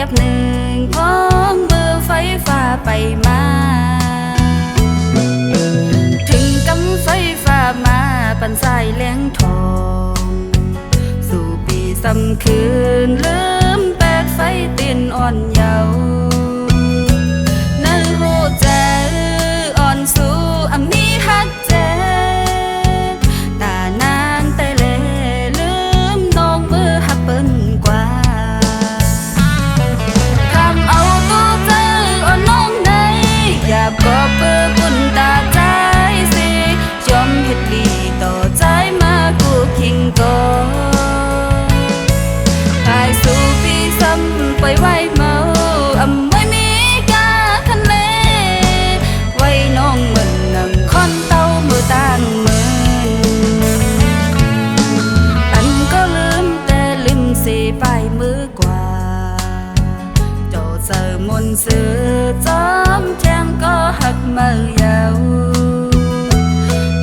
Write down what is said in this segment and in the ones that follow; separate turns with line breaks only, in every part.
ก็บหนึ่งพร้อมเบอร์ไฟฟ้าไปมาถึงกำไฟฟ้ามาปั่นสายแหลงทองสู่ปีซ้ำคืนลืมแปดไฟตินอ่อนเยาว์นั่นหูใจอ่อนสู่อำมีฮักเจตานางแต่เลลืมน้องมือฮักเปิ้นกว่าทำเอาตัวเธออ่อนน้องในอย่าบอกเพื่อบุญตาใจสิยอมเฮ็ดลีต่อใจมากูคิงก่อนหายสู่ปีซ้ำไปไว้เมาอำไว้มีกาคันเลไว้น้องเหมือนนั่งคอนเต้ามือต่างมืออันก็ลืมแต่ลืมสิไปมือกว่าโจเจอมนต์ซื้อจอมแจ้งก็หักมือยาว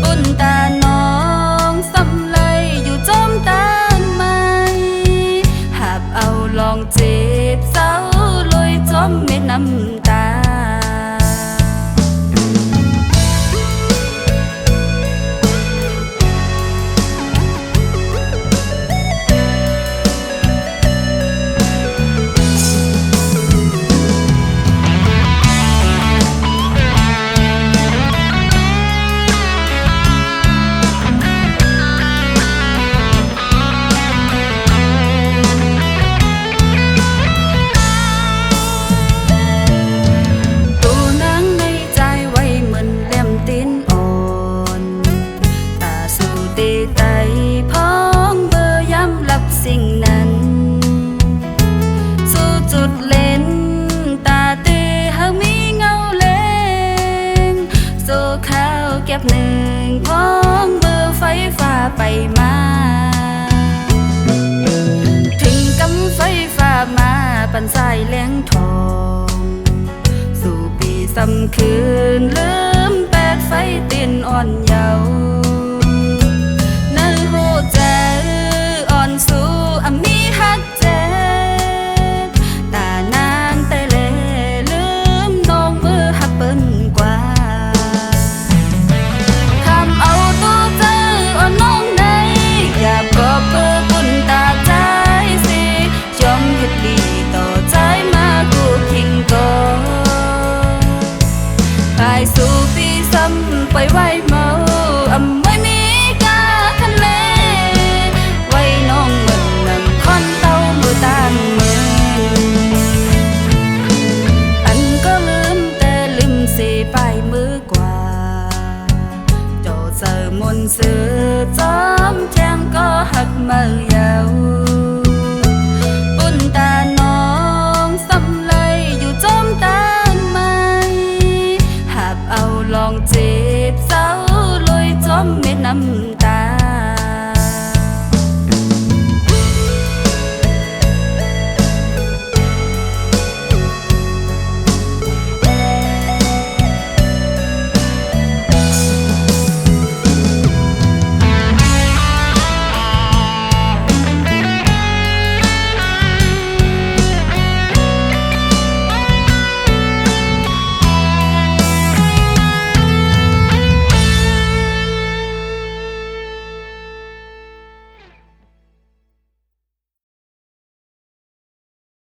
ปุ่นตาน้องสำเลยอยู่จอมตานไม้หับเอาลองเจ็บเศร้าลอยจอมเม็ดน้ำตาสิ่งนั้นสู่จุดเล่นตาเตหากมีเงาเล่งสู่ข้าวเก็บหนึ่งพร้อมเบอร์ไฟฟ้าไปมาถึงกำไฟฟ้ามาปั่นสายแหลงทองสู่ปีซ้ำคืนลื